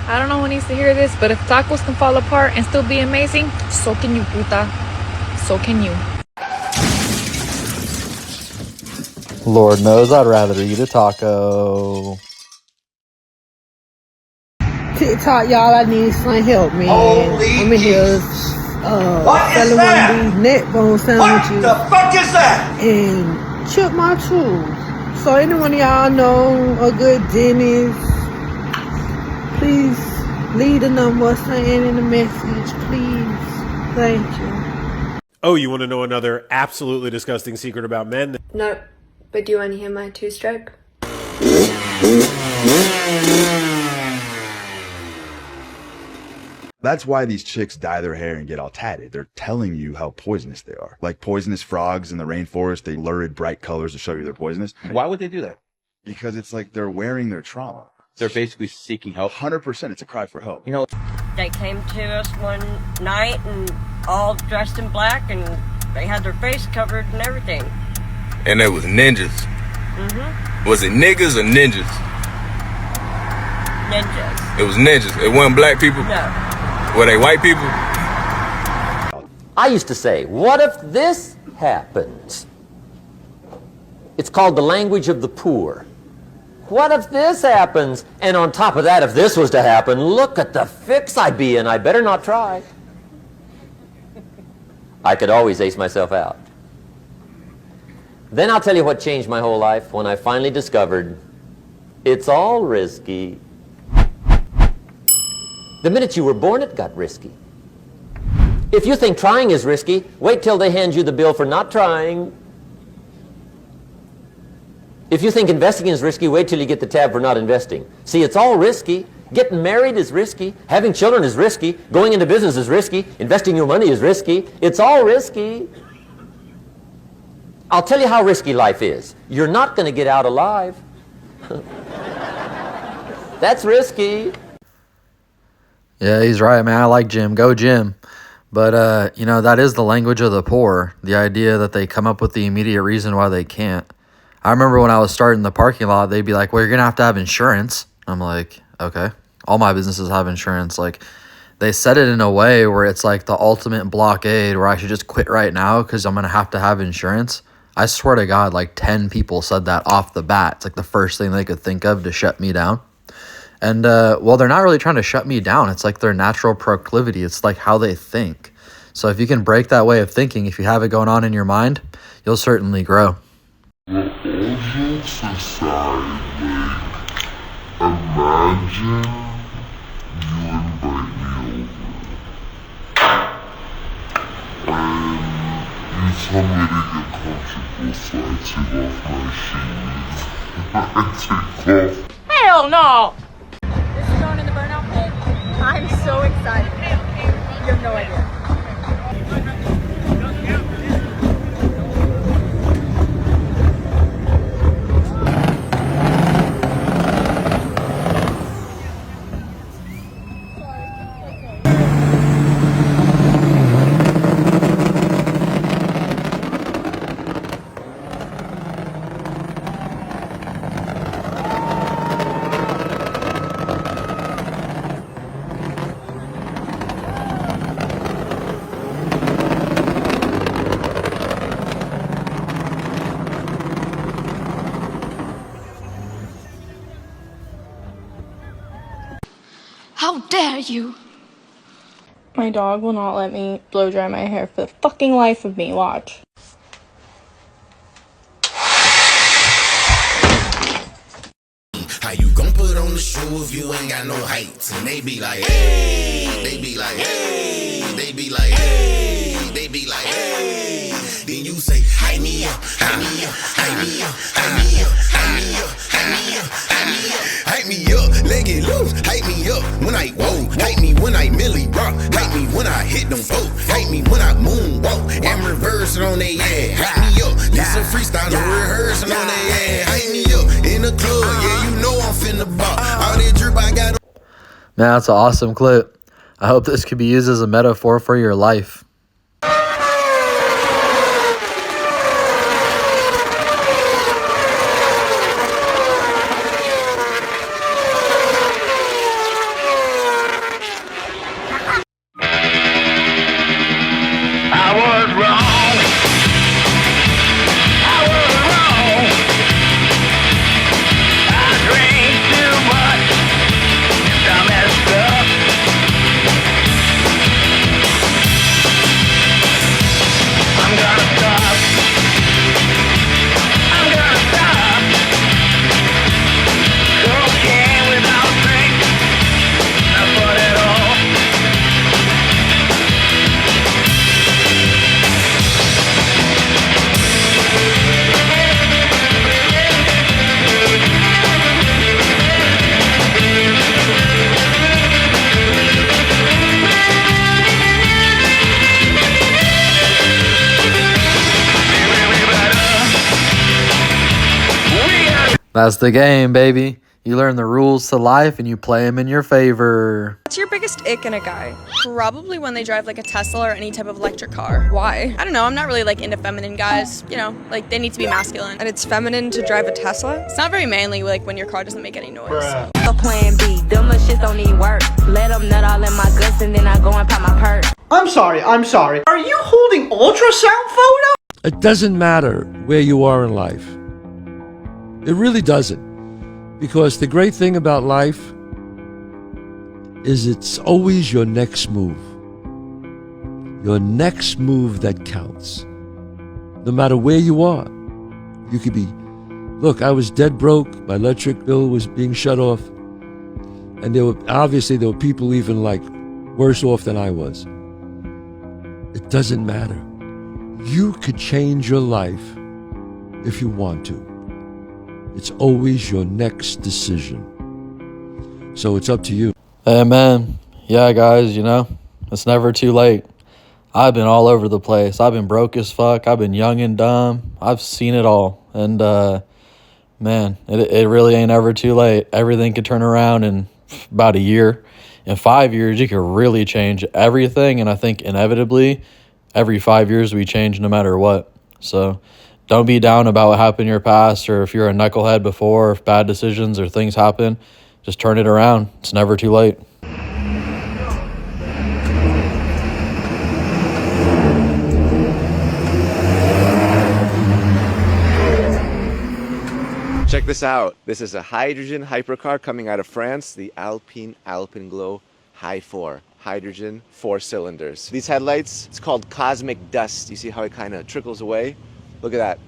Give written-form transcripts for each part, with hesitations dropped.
I don't know who needs to hear this, but if tacos can fall apart and still be amazing, so can you, puta. So can you. Lord knows I'd rather eat a taco. TikTok, y'all, I need some help, man. I'm in here selling one of these neck bone sandwiches. What the fuck is that? And chip my tooth. So anyone of y'all know a good dentist, please leave the number saying in the message, please. Thank you. Oh, you want to know another absolutely disgusting secret about men? No, but do you want to hear my two-stroke? That's why these chicks dye their hair and get all tatted. They're telling you how poisonous they are. Like poisonous frogs in the rainforest, they lurid bright colors to show you they're poisonous. Why would they do that? Because it's like they're wearing their trauma. They're basically seeking help. 100%. It's a cry for help. You know, they came to us one night and all dressed in black, and they had their face covered and everything. And they was ninjas. Mm-hmm. Was it niggas or ninjas? Ninjas. It was ninjas. It wasn't black people? No. Were they white people? I used to say, what if this happens? It's called the language of the poor. What if this happens? And on top of that, if this was to happen, look at the fix I'd be in. I better not try. I could always ace myself out. Then I'll tell you what changed my whole life when I finally discovered it's all risky. The minute you were born, it got risky. If you think trying is risky, wait till they hand you the bill for not trying. If you think investing is risky, wait till you get the tab for not investing. See, it's all risky. Getting married is risky. Having children is risky. Going into business is risky. Investing your money is risky. It's all risky. I'll tell you how risky life is. You're not going to get out alive. That's risky. Yeah, he's right, man. I like Jim. Go Jim. But, you know, that is the language of the poor. The idea that they come up with the immediate reason why they can't. I remember when I was starting the parking lot, they'd be like, well, you're going to have insurance. I'm like, okay. All my businesses have insurance. Like, they said it in a way where it's like the ultimate blockade where I should just quit right now because I'm going to have insurance. I swear to God, like 10 people said that off the bat. It's like the first thing they could think of to shut me down. And, well, they're not really trying to shut me down. It's like their natural proclivity. It's like how they think. So if you can break that way of thinking, if you have it going on in your mind, you'll certainly grow. Well, all jokes aside, like, imagine you invite me over. And you tell me to get comfortable, so I take off my shoes. I take off. Hell no! This is going in the burnout pit. I'm so excited. You have no idea. How dare you? My dog will not let me blow dry my hair for the fucking life of me. Watch. How you gon' put on the shoe if you ain't got no height? And they be like, hey, they be like, hey, they be like, hey, they be like, hey. Then you say, hype me up, hype me up, hype me up, hype me up, hype me up, hype me up, hype me up, hype me up, leg it loose, hype me up when I whoa, hype me when I milli rock, hype me when I hit them folk, hype me when I moonwalk and reverse it on they ass, hype me up, this a freestyle, no rehearsing on they ass, hype me up in the club, yeah you know I'm finna bop, all that drip I got. Man, that's an awesome clip. I hope this could be used as a metaphor for your life. That's the game, baby. You learn the rules to life and you play them in your favor. What's your biggest ick in a guy? Probably when they drive like a Tesla or any type of electric car. Why? I don't know, I'm not really like into feminine guys. You know, like they need to be masculine. And it's feminine to drive a Tesla? It's not very manly like when your car doesn't make any noise. Plan B, them little shits don't need work. Let them nut all in my guts and then I go and pop my perk. I'm sorry. Are you holding ultrasound photo? It doesn't matter where you are in life. It really doesn't. Because the great thing about life is it's always your next move. Your next move that counts. No matter where you are. You could be, look, I was dead broke. My electric bill was being shut off. And there were people even like worse off than I was. It doesn't matter. You could change your life if you want to. It's always your next decision. So it's up to you. Amen. Yeah, guys, you know, it's never too late. I've been all over the place. I've been broke as fuck. I've been young and dumb. I've seen it all. And, man, it really ain't ever too late. Everything could turn around in about a year. In 5 years, you could really change everything. And I think inevitably, every 5 years we change no matter what. So don't be down about what happened in your past, or if you're a knucklehead before, or if bad decisions or things happen, just turn it around. It's never too late. Check this out. This is a hydrogen hypercar coming out of France, the Alpenglow High 4. Hydrogen, 4 cylinders. These headlights, it's called cosmic dust. You see how it kind of trickles away? Look at that.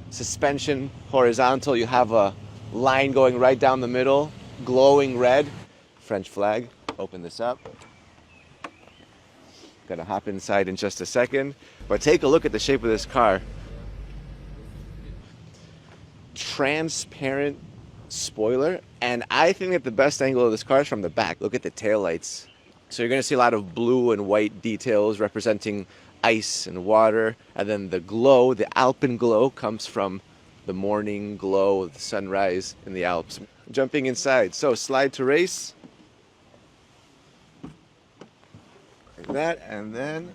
Suspension horizontal. You have a line going right down the middle, glowing red. French flag. Open this up. Gonna hop inside in just a second. But take a look at the shape of this car. Transparent spoiler, and I think that the best angle of this car is from the back. Look at the taillights. So you're going to see a lot of blue and white details representing ice and water, and then the glow, the Alpenglow, comes from the morning glow of the sunrise in the Alps. Jumping inside, so slide to race, like that, and then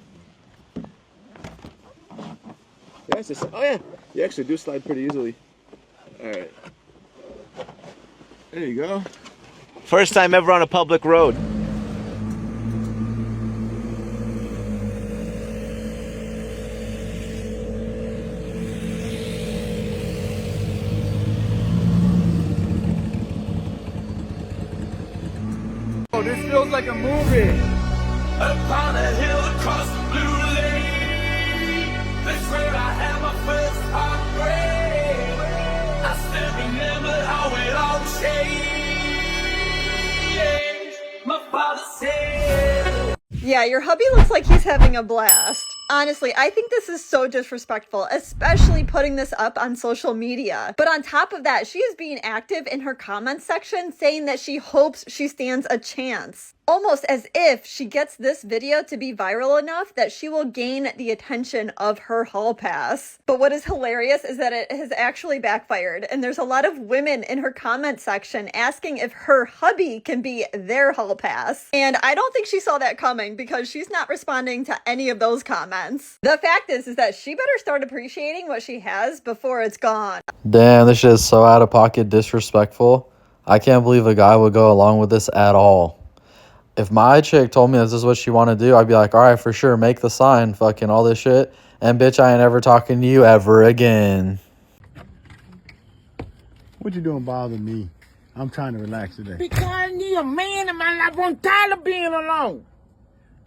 yes, oh yeah, you actually do slide pretty easily. All right, there you go. First time ever on a public road. Oh, this feels like a movie. Upon a hill across the blue lake, that's where I had my first heartbreak. I still remember how it all changed. My father said, Yeah, your hubby looks like he's having a blast. Honestly, I think this is so disrespectful, especially putting this up on social media. But on top of that, she is being active in her comments section saying that she hopes she stands a chance. Almost as if she gets this video to be viral enough that she will gain the attention of her hall pass. But what is hilarious is that it has actually backfired, and there's a lot of women in her comment section asking if her hubby can be their hall pass. And I don't think she saw that coming because she's not responding to any of those comments. The fact is that she better start appreciating what she has before it's gone. Damn, this shit is so out of pocket, disrespectful. I can't believe a guy would go along with this at all. If my chick told me this is what she want to do, I'd be like, all right, for sure, make the sign, fucking all this shit. And bitch, I ain't ever talking to you ever again. What you doing bothering me? I'm trying to relax today. Because I need a man in my life. I'm tired of being alone.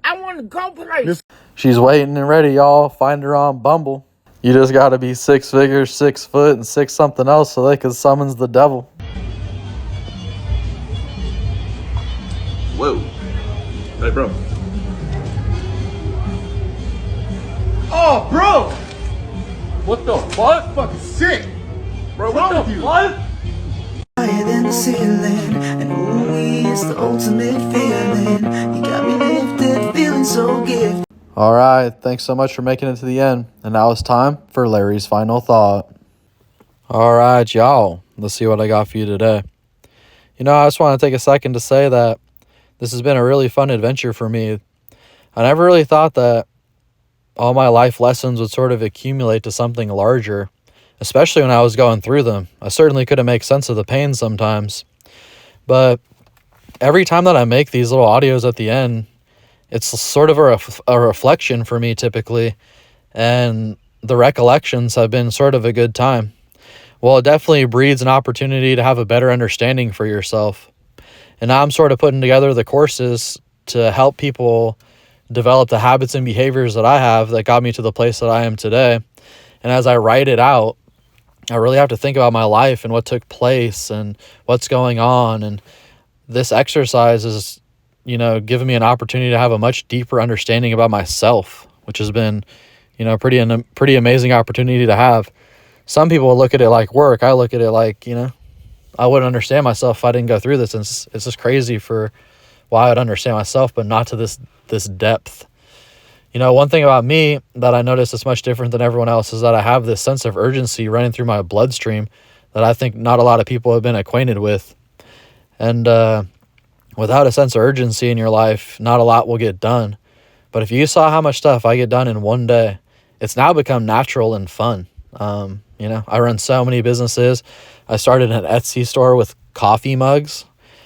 I want to go places. She's waiting and ready, y'all. Find her on Bumble. You just got to be 6 figures, 6 foot, and 6 something else so they can summons the devil. Whoa. Hey, bro. Oh, bro. What the fuck? Fucking sick. Bro, what the fuck? Higher than the ceiling, and ooh, it's the ultimate feeling. You got me lifted, feeling so gifted. All right, thanks so much for making it to the end. And now it's time for Larry's final thought. All right, y'all. Let's see what I got for you today. You know, I just want to take a second to say that this has been a really fun adventure for me. I never really thought that all my life lessons would sort of accumulate to something larger, especially when I was going through them. I certainly couldn't make sense of the pain sometimes. But every time that I make these little audios at the end, it's sort of a reflection for me typically. And the recollections have been sort of a good time. Well, it definitely breeds an opportunity to have a better understanding for yourself. And now I'm sort of putting together the courses to help people develop the habits and behaviors that I have that got me to the place that I am today. And as I write it out, I really have to think about my life and what took place and what's going on. And this exercise is, you know, giving me an opportunity to have a much deeper understanding about myself, which has been, you know, pretty amazing opportunity to have. Some people look at it like work. I look at it like, you know, I wouldn't understand myself if I didn't go through this. And it's just crazy for why I'd understand myself, but not to this depth. You know, one thing about me that I notice is much different than everyone else is that I have this sense of urgency running through my bloodstream that I think not a lot of people have been acquainted with. And without a sense of urgency in your life, not a lot will get done. But if you saw how much stuff I get done in one day, it's now become natural and fun. You know, I run so many businesses. I started an Etsy store with coffee mugs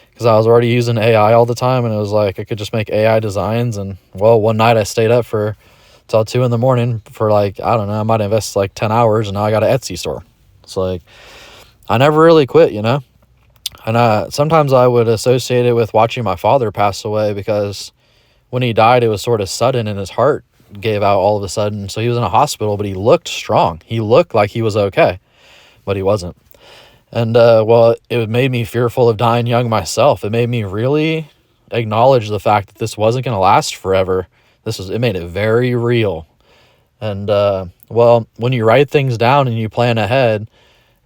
because I was already using AI all the time, and it was like I could just make AI designs. And well, one night I stayed up till 2 a.m. for like, I don't know, I might invest like 10 hours, and now I got an Etsy store. It's like I never really quit, you know. And sometimes I would associate it with watching my father pass away, because when he died, it was sort of sudden, and his heart gave out all of a sudden. So he was in a hospital, but he looked strong. He looked like he was okay, but he wasn't. And well, it made me fearful of dying young myself. It made me really acknowledge the fact that this wasn't going to last forever. It made it very real. And well, when you write things down and you plan ahead,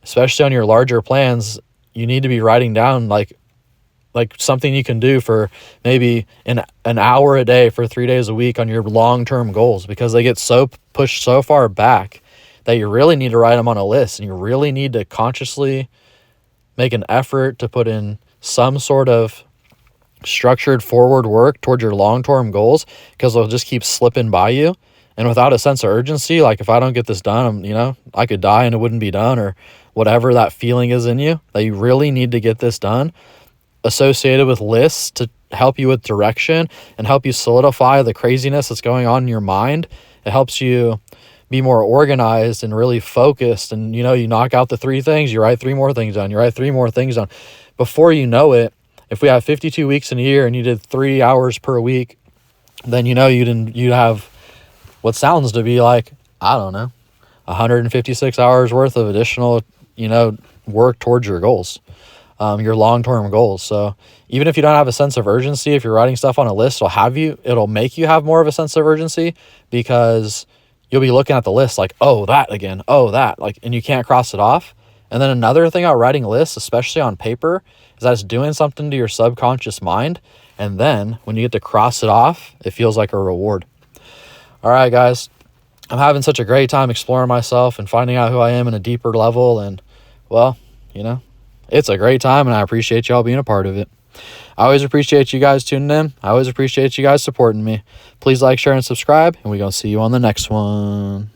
especially on your larger plans, you need to be writing down like something you can do for maybe an hour a day for 3 days a week on your long-term goals, because they get so pushed so far back that you really need to write them on a list, and you really need to consciously make an effort to put in some sort of structured forward work toward your long-term goals, because they'll just keep slipping by you. And without a sense of urgency, like if I don't get this done, you know, I could die and it wouldn't be done, or whatever that feeling is in you that you really need to get this done, associated with lists to help you with direction and help you solidify the craziness that's going on in your mind. It helps you be more organized and really focused. And, you know, you knock out the 3 things, you write 3 more things down, you write 3 more things down. Before you know it, if we have 52 weeks in a year and you did 3 hours per week, then, you know, you'd have what sounds to be like, I don't know, 156 hours worth of additional, you know, work towards your goals. Your long-term goals. So even if you don't have a sense of urgency, if you're writing stuff on a list, it'll make you have more of a sense of urgency, because you'll be looking at the list like, oh, that again, oh, that, like, and you can't cross it off. And then another thing about writing lists, especially on paper, is that it's doing something to your subconscious mind. And then when you get to cross it off, it feels like a reward. All right, guys, I'm having such a great time exploring myself and finding out who I am in a deeper level. And well, you know, it's a great time, and I appreciate y'all being a part of it. I always appreciate you guys tuning in. I always appreciate you guys supporting me. Please like, share, and subscribe, and we're going to see you on the next one.